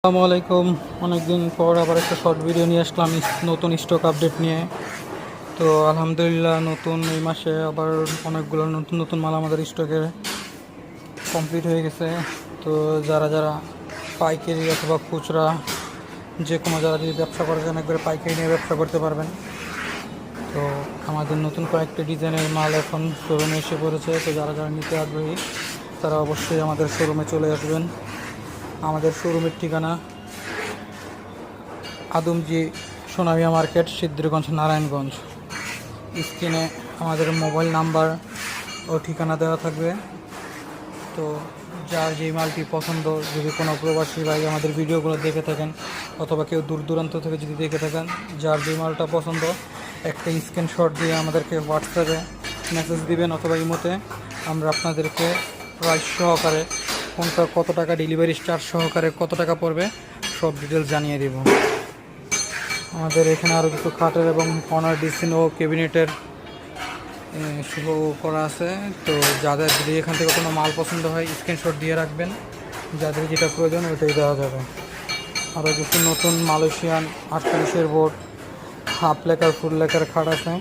আসসালামু আলাইকুম। অনেকদিন পর আবার একটা শর্ট ভিডিও নিয়ে আসলাম নতুন স্টক আপডেট নিয়ে। তো আলহামদুলিল্লাহ নতুন এই মাসে আবার অনেকগুলো নতুন নতুন মাল আমাদের স্টকে কমপ্লিট হয়ে গেছে। তো যারা যারা পাইকারি অথবা খুচরা যে কোনো যারা যদি ব্যবসা করা যায় একবারে পাইকারি নিয়ে ব্যবসা করতে পারবেন। তো আমাদের নতুন কয়েকটা ডিজাইনের মাল এখন শোরুমে এসে পড়েছে। তো যারা যারা নিতে আগ্রহী তারা অবশ্যই আমাদের শোরুমে চলে আসবেন। আমাদের শোরুমের ঠিকানা আদমজি সোনামিয়া মার্কেট, সিদ্ধিরগঞ্জ, নারায়ণগঞ্জ। স্ক্রিনে আমাদের মোবাইল নাম্বার ও ঠিকানা দেওয়া থাকবে। তো যার যেই মালটি পছন্দ, যদি কোনো প্রবাসী ভাই আমাদের ভিডিওগুলো দেখে থাকেন অথবা কেউ দূর দূরান্ত থেকে যদি দেখে থাকেন, যার যেই মালটা পছন্দ একটা স্ক্রিনশট দিয়ে আমাদেরকে হোয়াটসঅ্যাপে মেসেজ দিবেন অথবা ইমোতে। আমরা আপনাদেরকে প্রাইস সহকারে কোনটা কত টাকা, ডেলিভারি চার্জ সহকারে কত টাকা পড়বে সব ডিটেলস জানিয়ে দেব। আমাদের এখানে আরও কিছু খাটের এবং কর্নার ডিসিন ও ক্যাবিনেটের শুভ করা আছে। তো যাদের যদি এখান থেকে কোনো মাল পছন্দ হয় স্ক্রিনশট দিয়ে রাখবেন, যাদের যেটা প্রয়োজন ওইটাই দেওয়া যাবে। আরও কিছু নতুন মালয়েশিয়ান 48-এর বোর্ড, হাফ লেকার ফুল লেকার খাট আছে।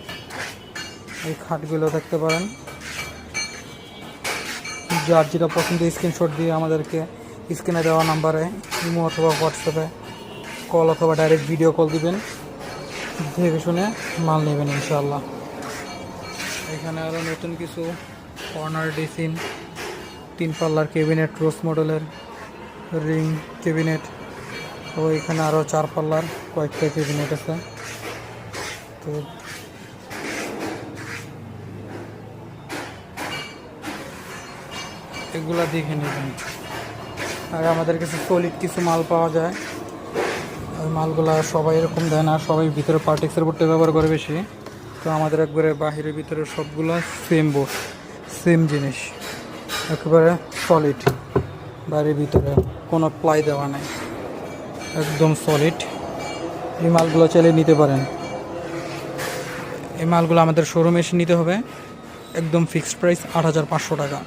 এই খাটগুলো দেখতে পারেন। যার যেটা পছন্দ স্ক্রিনশট দিয়ে আমাদেরকে স্ক্রিনে দেওয়া নাম্বারে ইমো অথবা হোয়াটসঅ্যাপে কল অথবা ডাইরেক্ট ভিডিও কল দিবেন, দেখে শুনে মাল নেবেন ইনশাআল্লাহ। এখানে আরও নতুন কিছু কর্নার ডিসিন, 3 পাল্লার ক্যাবিনেট, রোজ মডেলের রিং ক্যাবিনেট, ও এখানে আরও 4 পাল্লার কয়েকটা ক্যাবিনেট আছে। তো এগুলা দেখে নেবেন। আর আমাদের কাছে সলিড কিছু মাল পাওয়া যায়। ওই মালগুলা সবাই এরকম দেয় না, সবাই ভিতরে পার্টিক্সের বোর্ডটা ব্যবহার করে বেশি। তো আমাদের একবারে বাহিরের ভিতরে সবগুলো সেম বোর্ড, সেম জিনিস, একেবারে সলিড। বাইরের ভিতরে কোনো প্লাই দেওয়া নেই, একদম সলিড। এই মালগুলো চাইলে নিতে পারেন। এই মালগুলো আমাদের শোরুমে এসে নিতে হবে। একদম ফিক্সড প্রাইস 8,500 টাকা।